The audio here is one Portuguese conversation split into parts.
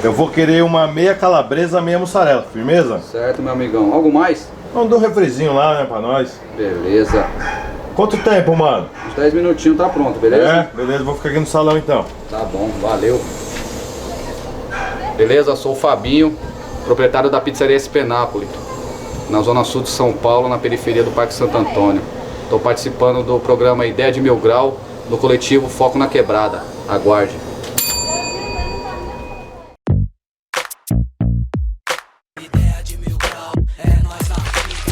Eu vou querer uma meia calabresa, meia mussarela, firmeza? Certo, meu amigão. Algo mais? Vamos dar um refrizinho lá, né, pra nós. Beleza. Quanto tempo, mano? Uns 10 minutinhos tá pronto, beleza? É, beleza, vou ficar aqui no salão então. Tá bom, valeu. Beleza, sou o Fabinho, proprietário da pizzaria Espenápolis, na zona sul de São Paulo, na periferia do Parque Santo Antônio. Estou participando do programa Ideia de Mil Grau, do coletivo Foco na Quebrada. Aguarde. Ideia de mil grau, é nós na fita.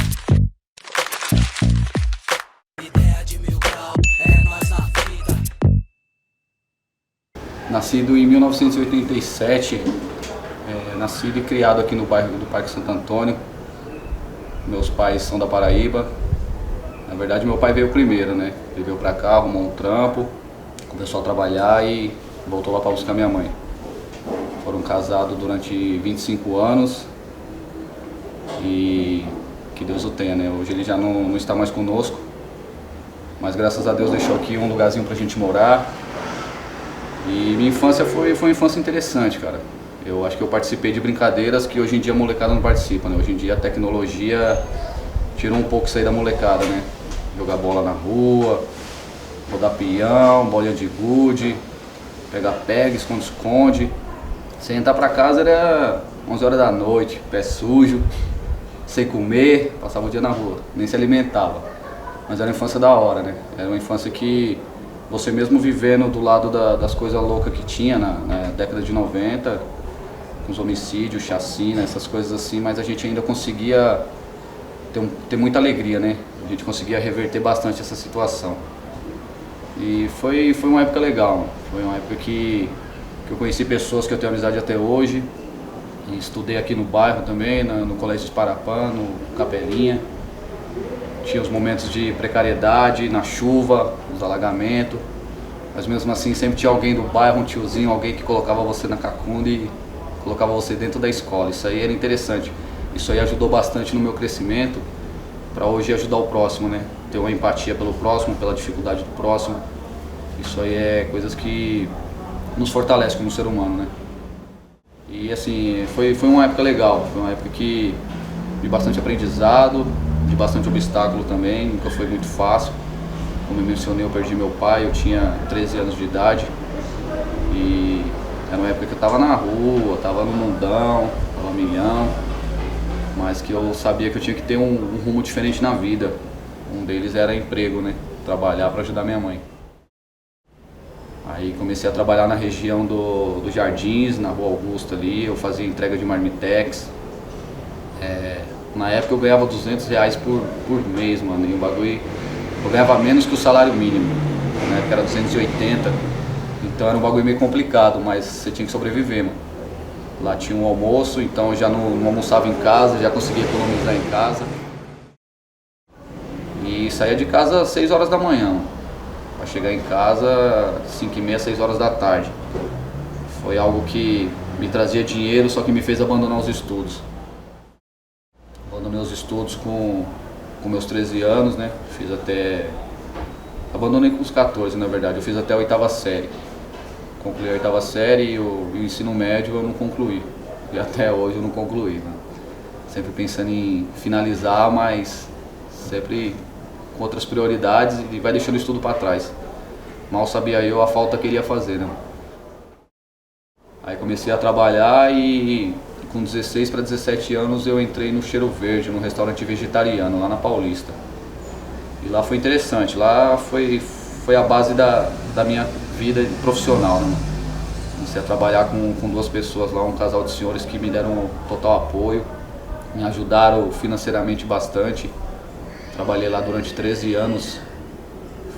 Ideia de mil grau, é nós na fita. Nascido em 1987, nascido e criado aqui no bairro do Parque Santo Antônio. Meus pais são da Paraíba. Na verdade, meu pai veio primeiro, né? Ele veio pra cá, arrumou um trampo, começou a trabalhar e voltou lá pra buscar minha mãe. Foram casados durante 25 anos e que Deus o tenha, né? Hoje ele já não está mais conosco, mas graças a Deus deixou aqui um lugarzinho pra gente morar. E minha infância foi uma infância interessante, cara. Eu acho que eu participei de brincadeiras que hoje em dia a molecada não participa, né? Hoje em dia a tecnologia tirou um pouco isso aí da molecada, né? Jogar bola na rua, rodar peão, bolinha de gude, pega-pega, esconde-esconde. Você entrar pra casa era 11 horas da noite, pé sujo, sem comer, passava o dia na rua, nem se alimentava. Mas era uma infância da hora, né? Era uma infância que você mesmo vivendo do lado das coisas loucas que tinha na década de 90, com os homicídios, chacina, essas coisas assim, mas a gente ainda conseguia ter muita alegria, né? A gente conseguia reverter bastante essa situação. E foi uma época legal, foi uma época que eu conheci pessoas que eu tenho amizade até hoje. E estudei aqui no bairro também, no Colégio de Parapã, no Capelinha. Tinha os momentos de precariedade, na chuva, nos alagamentos. Mas mesmo assim sempre tinha alguém do bairro, um tiozinho, alguém que colocava você na cacunda e colocava você dentro da escola. Isso aí era interessante. Isso aí ajudou bastante no meu crescimento, para hoje ajudar o próximo, né? Ter uma empatia pelo próximo, pela dificuldade do próximo. Isso aí é coisas que nos fortalece como ser humano, né? E assim, foi uma época legal, foi uma época de bastante aprendizado, de bastante obstáculo também, nunca foi muito fácil. Como eu mencionei, eu perdi meu pai, eu tinha 13 anos de idade e era uma época que eu estava na rua, estava no mundão, estava milhão, mas que eu sabia que eu tinha que ter um rumo diferente na vida. Um deles era emprego, né? Trabalhar para ajudar minha mãe. Aí comecei a trabalhar na região dos Jardins, na Rua Augusta ali, eu fazia entrega de marmitex. Na época eu ganhava R$200 por mês, mano, e o bagulho, eu ganhava menos que o salário mínimo, na época era 280, então era um bagulho meio complicado, mas você tinha que sobreviver, mano. Lá tinha um almoço, então eu já não almoçava em casa, já conseguia economizar em casa. E saía de casa às 6 horas da manhã, para chegar em casa 5h30, 6 horas da tarde. Foi algo que me trazia dinheiro, só que me fez abandonar os estudos. Abandonei os estudos com meus 13 anos, né? Abandonei com os 14, na verdade. Eu fiz até a 8ª série. Concluí a 8ª série e o ensino médio eu não concluí. E até hoje eu não concluí, né? Sempre pensando em finalizar, mas sempre com outras prioridades e vai deixando o estudo para trás. Mal sabia eu a falta que ele ia fazer, né? Aí comecei a trabalhar e com 16 para 17 anos eu entrei no Cheiro Verde, num restaurante vegetariano lá na Paulista. E lá foi interessante, lá foi a base da minha vida profissional, né? Comecei a trabalhar com 2 pessoas lá, um casal de senhores que me deram total apoio, me ajudaram financeiramente bastante. Trabalhei lá durante 13 anos,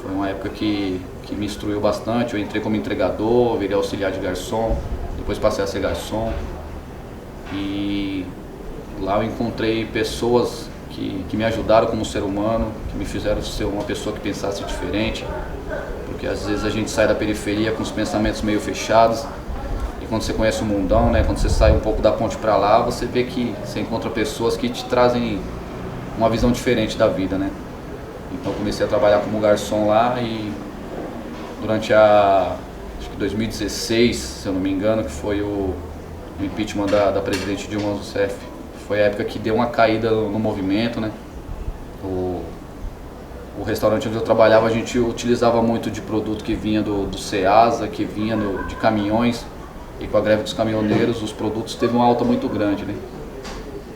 foi uma época que me instruiu bastante. Eu entrei como entregador, virei auxiliar de garçom, depois passei a ser garçom. E lá eu encontrei pessoas que me ajudaram como ser humano, que me fizeram ser uma pessoa que pensasse diferente, porque às vezes a gente sai da periferia com os pensamentos meio fechados e quando você conhece o mundão, né, quando você sai um pouco da ponte para lá, você vê que você encontra pessoas que te trazem uma visão diferente da vida, né? Então comecei a trabalhar como garçom lá e durante acho que 2016, se eu não me engano, que foi o o impeachment da presidente Dilma Rousseff. Foi a época que deu uma caída no movimento, né? O restaurante onde eu trabalhava, a gente utilizava muito de produto que vinha do Ceasa, que vinha de caminhões, e com a greve dos caminhoneiros, os produtos teve uma alta muito grande, né?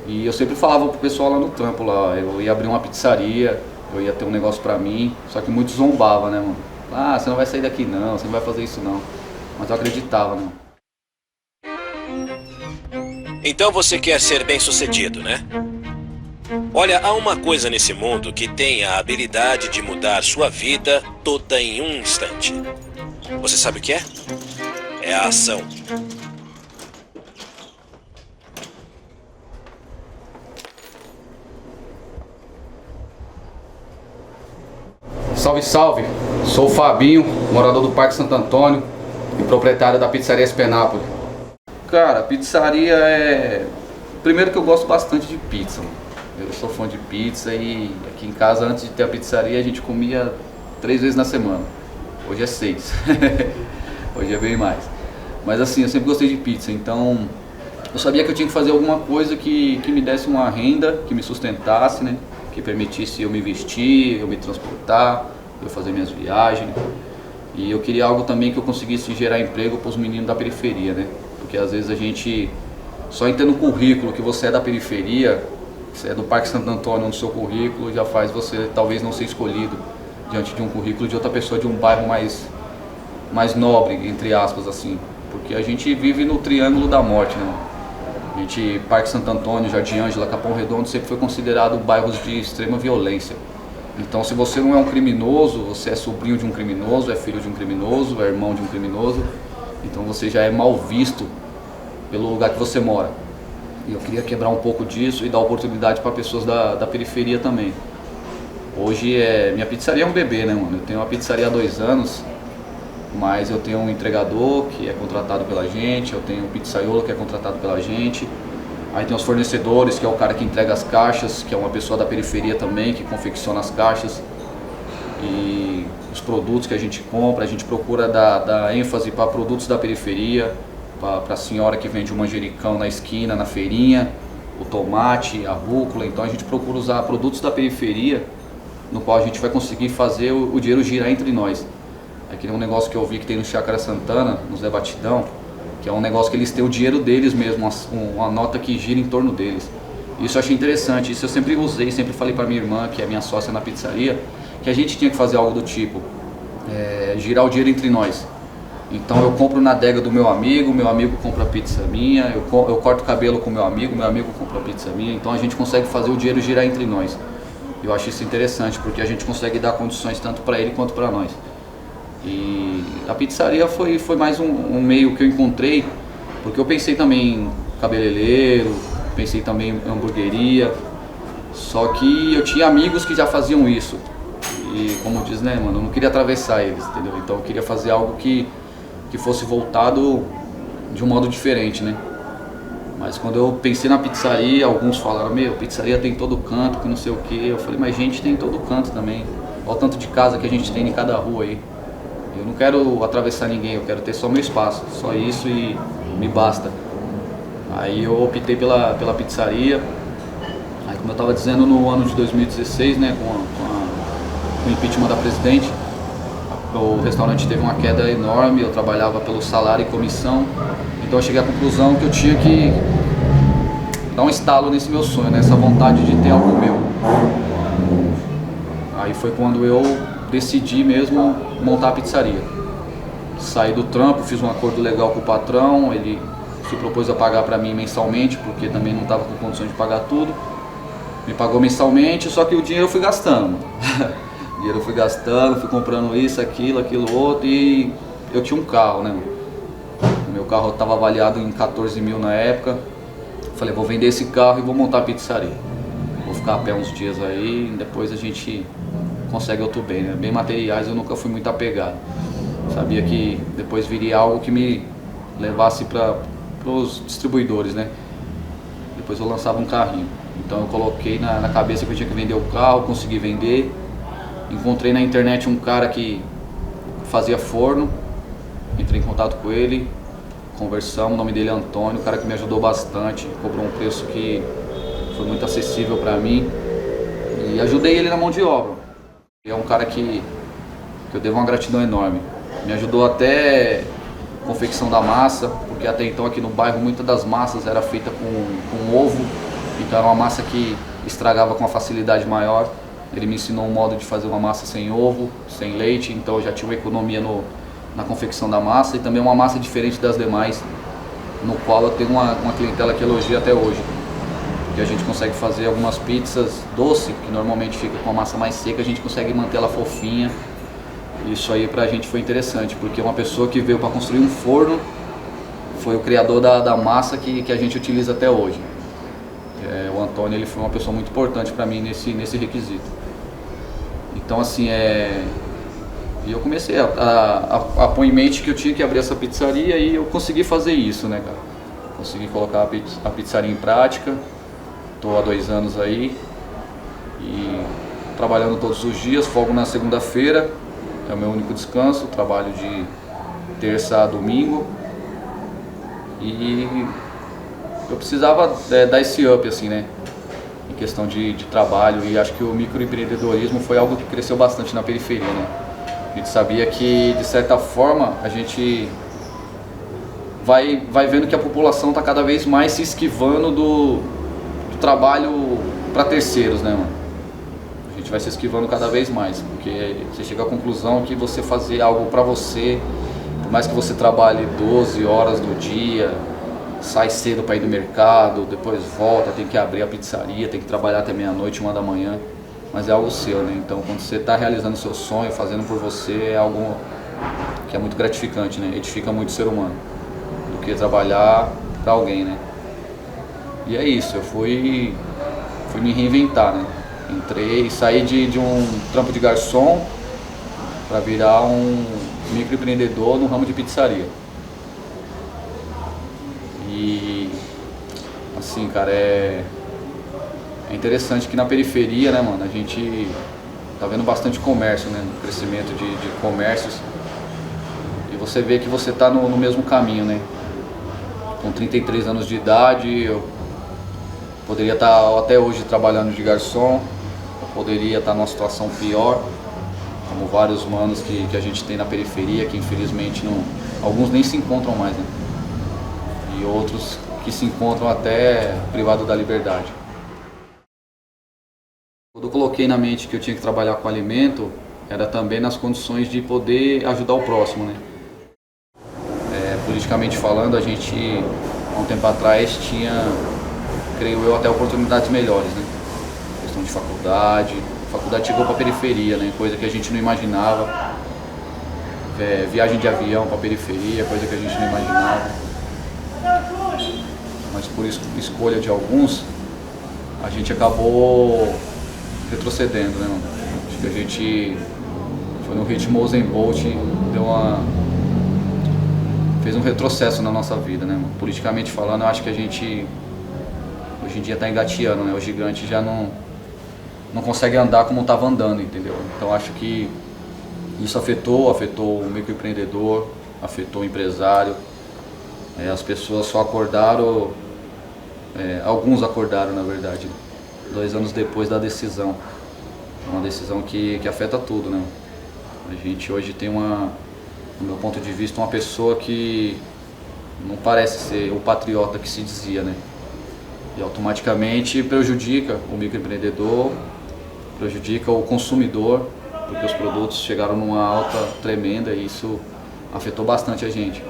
E eu sempre falava pro pessoal lá no trampo, lá, eu ia abrir uma pizzaria, eu ia ter um negócio pra mim, só que muito zombava, né, mano? Ah, você não vai sair daqui não, você não vai fazer isso não. Mas eu acreditava, né? Então você quer ser bem-sucedido, né? Olha, há uma coisa nesse mundo que tem a habilidade de mudar sua vida toda em um instante. Você sabe o que é? É a ação. Salve, salve! Sou o Fabinho, morador do Parque Santo Antônio e proprietário da pizzaria Espenápolis. Cara, a pizzaria é... Primeiro que eu gosto bastante de pizza, mano. Eu sou fã de pizza e aqui em casa, antes de ter a pizzaria, a gente comia 3 vezes na semana. Hoje é 6. Hoje é bem mais. Mas assim, eu sempre gostei de pizza, então eu sabia que eu tinha que fazer alguma coisa que me desse uma renda, que me sustentasse, né? Que permitisse eu me vestir, eu me transportar, eu fazer minhas viagens. E eu queria algo também que eu conseguisse gerar emprego para os meninos da periferia, né? Porque às vezes a gente, só em ter no currículo que você é da periferia, você é do Parque Santo Antônio no seu currículo, já faz você talvez não ser escolhido diante de um currículo de outra pessoa de um bairro mais nobre, entre aspas, assim. Porque a gente vive no triângulo da morte, né? A gente, Parque Santo Antônio, Jardim Ângela, Capão Redondo, sempre foi considerado bairros de extrema violência. Então, se você não é um criminoso, você é sobrinho de um criminoso, é filho de um criminoso, é irmão de um criminoso, então você já é mal visto pelo lugar que você mora. E eu queria quebrar um pouco disso e dar oportunidade para pessoas da periferia também. Hoje, minha pizzaria é um bebê, né, mano? Eu tenho uma pizzaria há 2 anos, mas eu tenho um entregador que é contratado pela gente, eu tenho um pizzaiolo que é contratado pela gente, aí tem os fornecedores, que é o cara que entrega as caixas, que é uma pessoa da periferia também, que confecciona as caixas, e os produtos que a gente compra, a gente procura dar ênfase para produtos da periferia, para a senhora que vende o manjericão na esquina, na feirinha, o tomate, a rúcula. Então a gente procura usar produtos da periferia, no qual a gente vai conseguir fazer o dinheiro girar entre nós. Aqui é um negócio que eu vi que tem no Chácara Santana, no Zé Batidão, que é um negócio que eles têm o dinheiro deles mesmo, uma nota que gira em torno deles. Isso eu achei interessante, isso eu sempre usei, sempre falei para minha irmã, que é minha sócia na pizzaria, que a gente tinha que fazer algo do tipo, girar o dinheiro entre nós. Então eu compro na adega do meu amigo compra a pizza minha, eu corto o cabelo com meu amigo compra a pizza minha, então a gente consegue fazer o dinheiro girar entre nós. Eu acho isso interessante, porque a gente consegue dar condições tanto para ele quanto para nós. E a pizzaria foi mais um meio que eu encontrei, porque eu pensei também em cabeleireiro, pensei também em hamburgueria, só que eu tinha amigos que já faziam isso. E como diz, né, mano, eu não queria atravessar eles, entendeu? Então eu queria fazer algo que fosse voltado de um modo diferente, né? Mas quando eu pensei na pizzaria, alguns falaram, meu, pizzaria tem em todo canto, que não sei o que. Eu falei, mas gente, tem em todo canto também. Olha o tanto de casa que a gente tem em cada rua aí. Eu não quero atravessar ninguém, eu quero ter só meu espaço, só isso e me basta. Aí eu optei pela pizzaria. Aí, como eu estava dizendo, no ano de 2016, né, com o impeachment da presidente, o restaurante teve uma queda enorme, eu trabalhava pelo salário e comissão, então eu cheguei à conclusão que eu tinha que dar um estalo nesse meu sonho, nessa vontade de ter algo meu. Aí foi quando eu decidi mesmo montar a pizzaria. Saí do trampo, fiz um acordo legal com o patrão, ele se propôs a pagar para mim mensalmente, porque também não estava com condições de pagar tudo. Me pagou mensalmente, só que o dinheiro eu fui gastando. O dinheiro eu fui gastando, fui comprando isso, aquilo outro, e eu tinha um carro, né? O meu carro estava avaliado em 14 mil na época. Falei, vou vender esse carro e vou montar a pizzaria. Vou ficar a pé uns dias aí, depois a gente consegue outro bem, né? Bem materiais eu nunca fui muito apegado. Sabia que depois viria algo que me levasse para os distribuidores, né? Depois eu lançava um carrinho. Então eu coloquei na cabeça que eu tinha que vender o carro, consegui vender. Encontrei na internet um cara que fazia forno, entrei em contato com ele, conversamos, o nome dele é Antônio, o cara que me ajudou bastante, cobrou um preço que foi muito acessível para mim e ajudei ele na mão de obra. É um cara que eu devo uma gratidão enorme. Me ajudou até a confecção da massa, porque até então aqui no bairro muitas das massas era feita com ovo, então era uma massa que estragava com uma facilidade maior. Ele me ensinou um modo de fazer uma massa sem ovo, sem leite, então eu já tinha uma economia na confecção da massa e também uma massa diferente das demais, no qual eu tenho uma clientela que elogia até hoje. Porque a gente consegue fazer algumas pizzas doce, que normalmente fica com a massa mais seca, a gente consegue manter ela fofinha. Isso aí pra gente foi interessante, porque uma pessoa que veio para construir um forno foi o criador da massa que a gente utiliza até hoje. O Antônio, ele foi uma pessoa muito importante para mim nesse requisito. Então assim, e eu comecei a pôr em mente que eu tinha que abrir essa pizzaria e eu consegui fazer isso, né, cara? Consegui colocar a pizzaria em prática, estou há 2 anos aí e trabalhando todos os dias, folgo na segunda-feira, é o meu único descanso, trabalho de terça a domingo e eu precisava dar esse up, assim, né? Em questão de trabalho, e acho que o microempreendedorismo foi algo que cresceu bastante na periferia, né? A gente sabia que, de certa forma, a gente vai vendo que a população está cada vez mais se esquivando do trabalho para terceiros, né, mano? A gente vai se esquivando cada vez mais, porque você chega à conclusão que você fazer algo para você, por mais que você trabalhe 12 horas no dia, sai cedo para ir no mercado, depois volta, tem que abrir a pizzaria, tem que trabalhar até meia-noite, 1 da manhã, mas é algo seu, né? Então quando você está realizando seu sonho, fazendo por você, é algo que é muito gratificante, né? Edifica muito o ser humano, do que trabalhar para alguém, né? E é isso, eu fui me reinventar, né? Entrei, saí de um trampo de garçom para virar um microempreendedor no ramo de pizzaria. E assim, cara, é interessante que na periferia, né, mano, a gente tá vendo bastante comércio, né, crescimento de comércios, e você vê que você tá no mesmo caminho, né. Com 33 anos de idade, eu poderia estar até hoje trabalhando de garçom, eu poderia estar numa situação pior, como vários manos que a gente tem na periferia, que infelizmente alguns nem se encontram mais, né. E outros que se encontram até privado da liberdade. Quando eu coloquei na mente que eu tinha que trabalhar com alimento, era também nas condições de poder ajudar o próximo, né? Politicamente falando, a gente, há um tempo atrás, tinha, creio eu, até oportunidades melhores, né? Questão de faculdade chegou para a periferia, né? Coisa que a gente não imaginava. Viagem de avião para a periferia, coisa que a gente não imaginava. Mas por escolha de alguns, a gente acabou retrocedendo, né, mano? Acho que a gente foi no ritmo Usain Bolt, fez um retrocesso na nossa vida, né, mano? Politicamente falando, eu acho que a gente hoje em dia está engateando, né? O gigante já não consegue andar como estava andando, entendeu? Então acho que isso afetou o microempreendedor, afetou o empresário. As pessoas só acordaram, alguns acordaram na verdade, 2 anos depois da decisão. Uma decisão que afeta tudo, né? A gente hoje tem no meu ponto de vista, uma pessoa que não parece ser o patriota que se dizia, né? E automaticamente prejudica o microempreendedor, prejudica o consumidor, porque os produtos chegaram numa alta tremenda e isso afetou bastante a gente.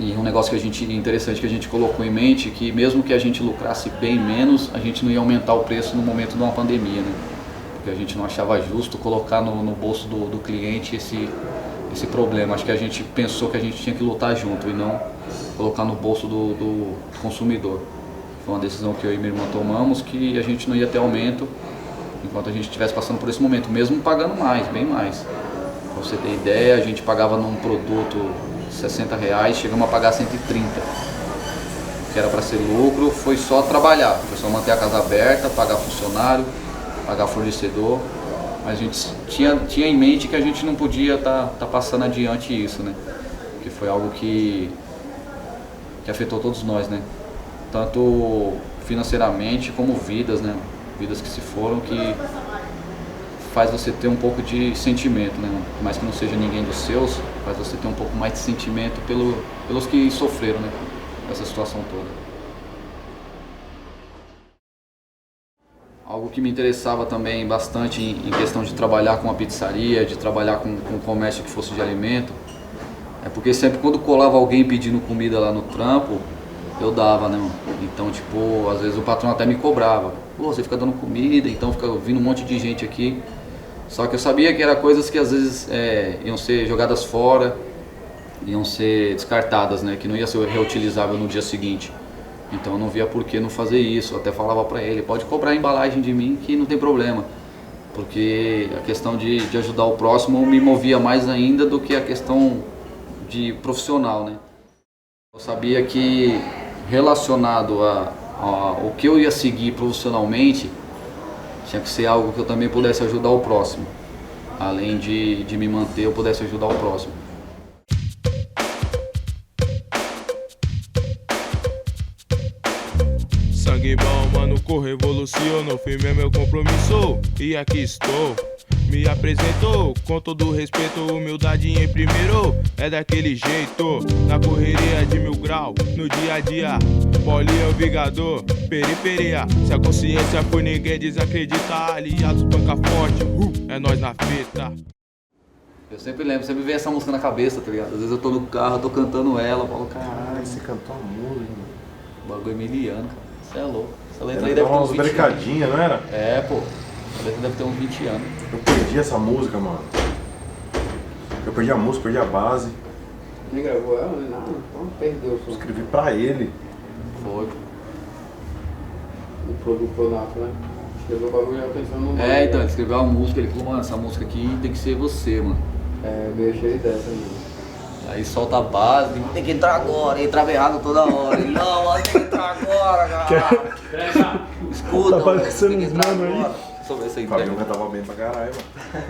E um negócio interessante que a gente colocou em mente, que mesmo que a gente lucrasse bem menos, a gente não ia aumentar o preço no momento de uma pandemia, né? Porque a gente não achava justo colocar no bolso do cliente esse problema. Acho que a gente pensou que a gente tinha que lutar junto e não colocar no bolso do consumidor. Foi uma decisão que eu e minha irmã tomamos, que a gente não ia ter aumento enquanto a gente estivesse passando por esse momento, mesmo pagando mais, bem mais. Pra você ter ideia, a gente pagava num produto R$60, chegamos a pagar 130, que era para ser lucro, foi só trabalhar, foi só manter a casa aberta, pagar funcionário, pagar fornecedor, mas a gente tinha em mente que a gente não podia tá passando adiante isso, né? Que foi algo que que afetou todos nós, né? Tanto financeiramente como vidas, né? Vidas que se foram, que faz você ter um pouco de sentimento, né? Por mais que não seja ninguém dos seus, faz você ter um pouco mais de sentimento pelos que sofreram, né? Essa situação toda. Algo que me interessava também bastante em questão de trabalhar com a pizzaria, de trabalhar com comércio que fosse de alimento, é porque sempre quando colava alguém pedindo comida lá no trampo, eu dava, né, mano? Então, tipo, às vezes o patrão até me cobrava. Pô, você fica dando comida, então fica vindo um monte de gente aqui. Só que eu sabia que eram coisas que às vezes iam ser jogadas fora, iam ser descartadas, né? Que não ia ser reutilizável no dia seguinte. Então eu não via por que não fazer isso. Eu até falava pra ele, pode cobrar a embalagem de mim que não tem problema. Porque a questão de ajudar o próximo me movia mais ainda do que a questão de profissional, né? Eu sabia que relacionado ao que eu ia seguir profissionalmente, tinha que ser algo que eu também pudesse ajudar o próximo. Além de me manter, eu pudesse ajudar o próximo. Sangue bom, mano, revolucionou, firme é meu compromisso, e aqui estou. Me apresentou, com todo respeito, humildade em primeiro, é daquele jeito, na correria de 1000 grau, no dia a dia, bolinha o vigador, periferia, se a consciência for ninguém desacredita, aliados banca forte, é nós na fita. Eu sempre lembro, sempre vem essa música na cabeça, tá ligado? Às vezes eu tô no carro, eu tô cantando ela, eu falo, caralho, Você cantou a música, mano. o bagulho é miliano, cara. Você é louco. Essa letra aí Era deve ter uns umas 20 anos. brecadinhas, não era? É, pô. A letra deve ter uns 20 anos. Eu perdi essa música, mano. Eu perdi a música, perdi a base. Nem gravou ela, nem nada, então perdeu o som. Escrevi pra ele. Foi. O produtor nato, né? Escreveu o bagulho já pensando no nome. É, então, ele escreveu uma música, ele falou, mano, essa música aqui tem que ser você, mano. É, meio cheio dessa mesmo. Aí solta a base, tem que entrar agora, entrava errado toda hora. Ele, não, mano, tem que entrar agora, cara. Escuta, Tá mano, parecendo tem que uns entrar mano aí. agora. Deixa eu ver se O entrega. Fabião cantava bem pra caralho, mano.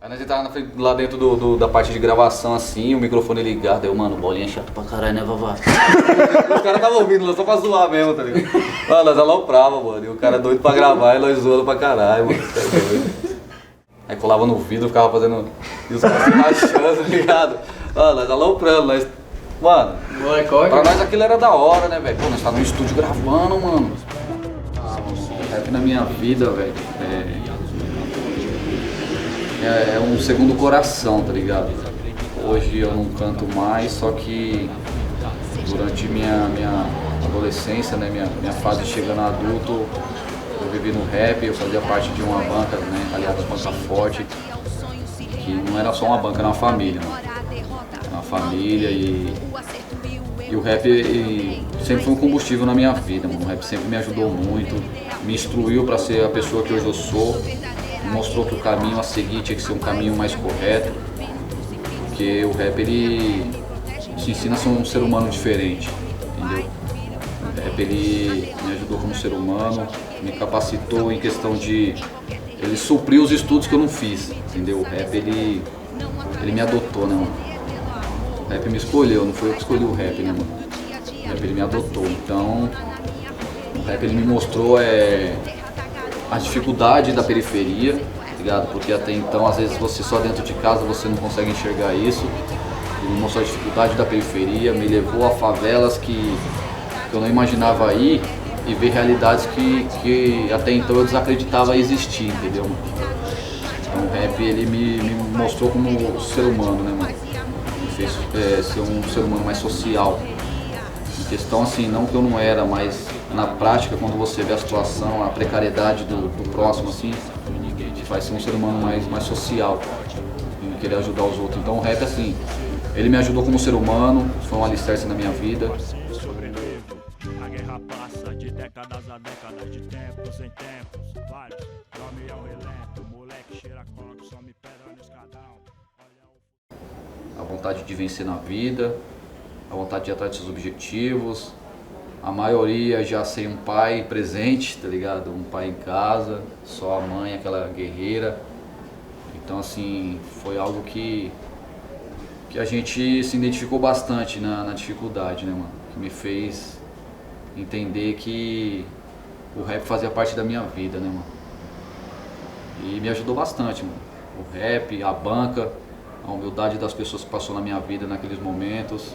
Aí nós entrava lá dentro da parte de gravação assim, o microfone ligado, aí eu, mano, bolinha chata pra caralho, né, Vavá? Os caras estavam ouvindo lá só pra zoar mesmo, tá ligado? Mano, nós aloprava, mano, e o cara doido pra gravar e nós zoando pra caralho, mano. Tá doido. Aí colava no vidro, ficava fazendo. E os caras se rachando, tá ligado? Mano, nós aloprando, nós. Mano, pra nós aquilo era da hora, né, velho? Pô, nós tava no estúdio gravando, mano. O rap na minha vida, velho, é um segundo coração, tá ligado? Hoje eu não canto mais, só que durante minha adolescência, né, minha fase chegando a adulto, eu vivi no rap, eu fazia parte de uma banca, né, aliás, Banca Forte, que não era só uma banca, era uma família, mano. Era uma família e o rap sempre foi um combustível na minha vida, mano. O rap sempre me ajudou muito, me instruiu para ser a pessoa que hoje eu sou, mostrou que o caminho a seguir tinha que ser um caminho mais correto, porque o rap ele te ensina a ser um ser humano diferente, entendeu? O rap ele me ajudou como ser humano, me capacitou em questão de ele suprir os estudos que eu não fiz, entendeu? O rap ele me adotou, né, mano? O rap me escolheu, não foi eu que escolhi o rap, né, mano? O rap ele me adotou, então o rap ele me mostrou a dificuldade da periferia, tá ligado? Porque até então, às vezes, você só dentro de casa você não consegue enxergar isso. Ele me mostrou a dificuldade da periferia, me levou a favelas que eu não imaginava ir e ver realidades que até então eu desacreditava existir, entendeu, mano? Então o rap ele me mostrou como ser humano, né, mano? Me fez ser um ser humano mais social. Em questão assim, não que eu não era, mas na prática, quando você vê a situação, a precariedade do próximo, assim, te faz ser um ser humano mais social e querer ajudar os outros. Então o rap, assim, ele me ajudou como ser humano, foi um alicerce na minha vida. Sobrevivo, a guerra passa de décadas a décadas, de tempos em tempos, vários, nome é o relento, moleque cheira cola que só me pedra no escadão. A vontade de vencer na vida, a vontade de ir atrás dos seus objetivos, a maioria já sem um pai presente, tá ligado? Um pai em casa, só a mãe, aquela guerreira. Então assim, foi algo que que a gente se identificou bastante na dificuldade, né, mano? Que me fez entender que o rap fazia parte da minha vida, né, mano? E me ajudou bastante, mano. O rap, a banca, a humildade das pessoas que passou na minha vida naqueles momentos,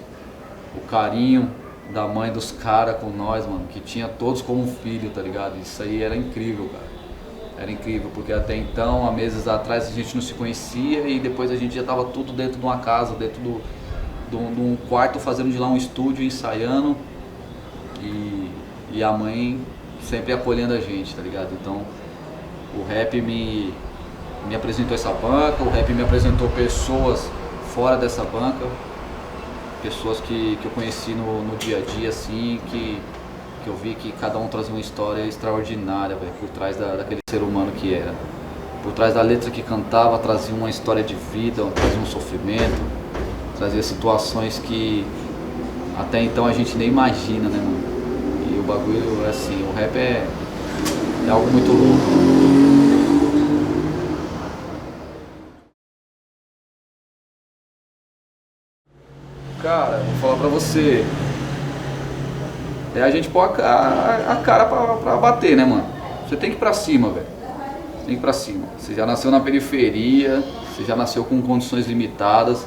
o carinho da mãe dos caras com nós, mano, que tinha todos como um filho, tá ligado? Isso aí era incrível, cara. Era incrível, porque até então, há meses atrás, a gente não se conhecia e depois a gente já tava tudo dentro de uma casa, dentro de um quarto, fazendo de lá um estúdio, ensaiando. E a mãe sempre acolhendo a gente, tá ligado? Então, o rap me apresentou essa banca, o rap me apresentou pessoas fora dessa banca, pessoas que eu conheci no dia a dia, assim, que eu vi que cada um trazia uma história extraordinária, véio, por trás daquele ser humano que era. Por trás da letra que cantava, trazia uma história de vida, trazia um sofrimento, trazia situações que até então a gente nem imagina, né, mano? E o bagulho, assim, o rap é algo muito louco. Cara, vou falar pra você, a gente pôr a cara pra bater, né, mano? Você tem que ir pra cima, velho. Você tem que ir pra cima. Você já nasceu na periferia, você já nasceu com condições limitadas,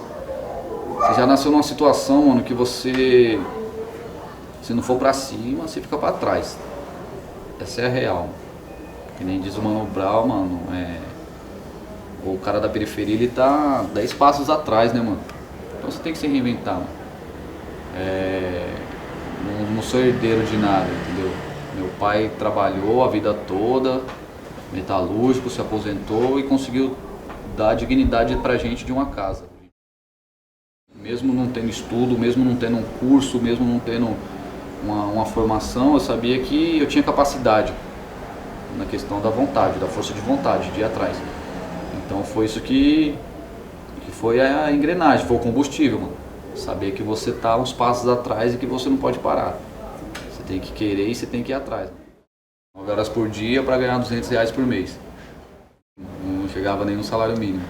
você já nasceu numa situação, mano, que você, se não for pra cima, você fica pra trás. Essa é a real. Que nem diz o Mano Brown, mano, o cara da periferia, ele tá 10 passos atrás, né, mano? Então você tem que se reinventar, mano. Não sou herdeiro de nada, entendeu? Meu pai trabalhou a vida toda, metalúrgico, se aposentou e conseguiu dar dignidade pra gente de uma casa. Mesmo não tendo estudo, mesmo não tendo um curso, mesmo não tendo uma formação, eu sabia que eu tinha capacidade na questão da vontade, da força de vontade, de ir atrás. Então foi isso que foi a engrenagem, foi o combustível, mano. Saber que você tá uns passos atrás e que você não pode parar. Você tem que querer e você tem que ir atrás. 9 horas por dia para ganhar R$200 por mês. Não chegava nem no salário mínimo.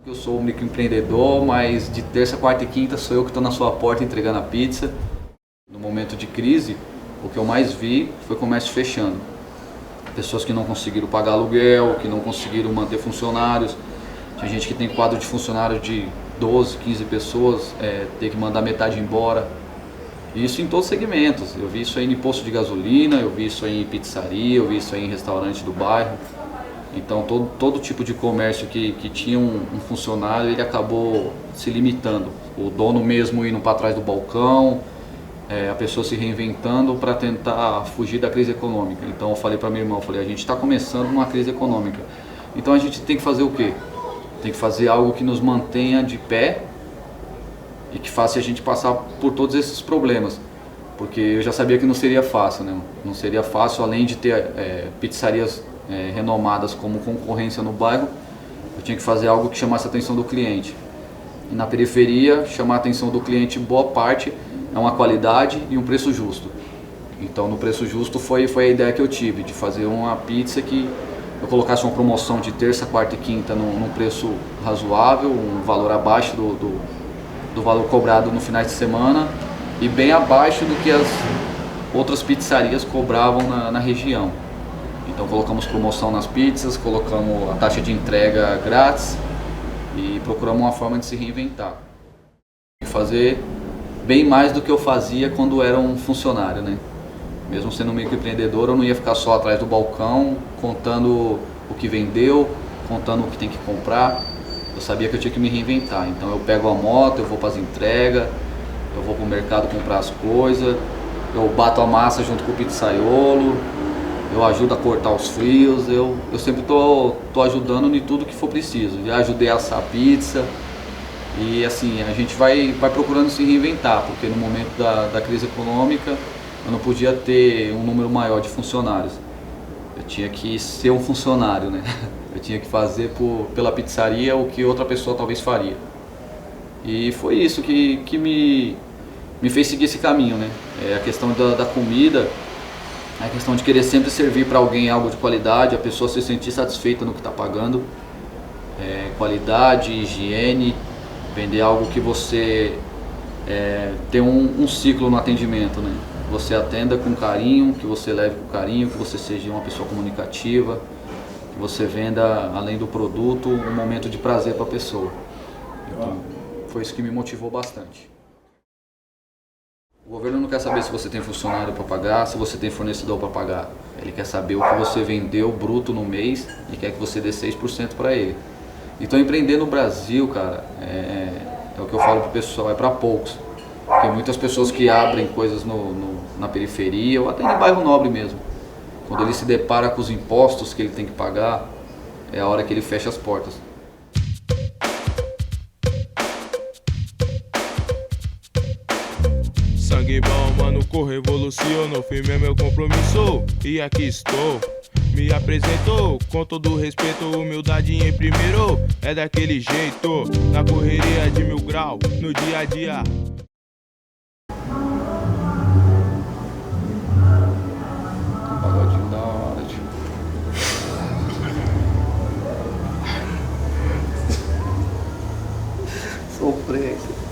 Eu sou um microempreendedor, mas de terça, quarta e quinta sou eu que estou na sua porta entregando a pizza. No momento de crise, o que eu mais vi foi comércio fechando. Pessoas que não conseguiram pagar aluguel, que não conseguiram manter funcionários. Tinha gente que tem quadro de funcionários de 12, 15 pessoas, ter que mandar metade embora. Isso em todos os segmentos. Eu vi isso aí em posto de gasolina, eu vi isso aí em pizzaria, eu vi isso aí em restaurante do bairro. Então todo tipo de comércio que tinha um funcionário, ele acabou se limitando. O dono mesmo indo para trás do balcão, a pessoa se reinventando para tentar fugir da crise econômica. Então eu falei para minha irmã, a gente está começando uma crise econômica. Então a gente tem que fazer o quê? Tem que fazer algo que nos mantenha de pé e que faça a gente passar por todos esses problemas. Porque eu já sabia que não seria fácil, né? Não seria fácil, além de ter pizzarias renomadas como concorrência no bairro, eu tinha que fazer algo que chamasse a atenção do cliente. E na periferia, chamar a atenção do cliente, boa parte, é uma qualidade e um preço justo. Então no preço justo foi a ideia que eu tive, de fazer uma pizza que eu colocasse uma promoção de terça, quarta e quinta num preço razoável, um valor abaixo do valor cobrado no finais de semana e bem abaixo do que as outras pizzarias cobravam na região. Então colocamos promoção nas pizzas, colocamos a taxa de entrega grátis e procuramos uma forma de se reinventar. E fazer bem mais do que eu fazia quando era um funcionário, né? Mesmo sendo um microempreendedor, eu não ia ficar só atrás do balcão, contando o que vendeu, contando o que tem que comprar. Eu sabia que eu tinha que me reinventar. Então eu pego a moto, eu vou para as entregas, eu vou para o mercado comprar as coisas, eu bato a massa junto com o pizzaiolo, eu ajudo a cortar os frios, eu sempre tô ajudando em tudo que for preciso. Já ajudei a assar pizza e assim, a gente vai procurando se reinventar, porque no momento da crise econômica eu não podia ter um número maior de funcionários. Eu tinha que ser um funcionário, né? Eu tinha que fazer pela pizzaria o que outra pessoa talvez faria. E foi isso que me fez seguir esse caminho, né? A questão da comida, a questão de querer sempre servir para alguém algo de qualidade, a pessoa se sentir satisfeita no que está pagando. Qualidade, higiene, Vender algo que você tem um ciclo no atendimento, né? Você atenda com carinho, que você leve com carinho, que você seja uma pessoa comunicativa, que você venda, além do produto, um momento de prazer para a pessoa. Então, foi isso que me motivou bastante. O governo não quer saber se você tem funcionário para pagar, se você tem fornecedor para pagar. Ele quer saber o que você vendeu bruto no mês e quer que você dê 6% para ele. Então empreender no Brasil, cara, é o que eu falo pro pessoal, é para poucos. Tem muitas pessoas que abrem coisas na periferia ou até em bairro nobre mesmo. Quando ele se depara com os impostos que ele tem que pagar, é a hora que ele fecha as portas. Sangue bom, mano, revolucionou, firme é meu compromisso, e aqui estou. Me apresentou, com todo respeito, humildade em primeiro, é daquele jeito, na correria de 1000 grau, no dia a dia. Um pagodinho da hora, tio. Sofrência.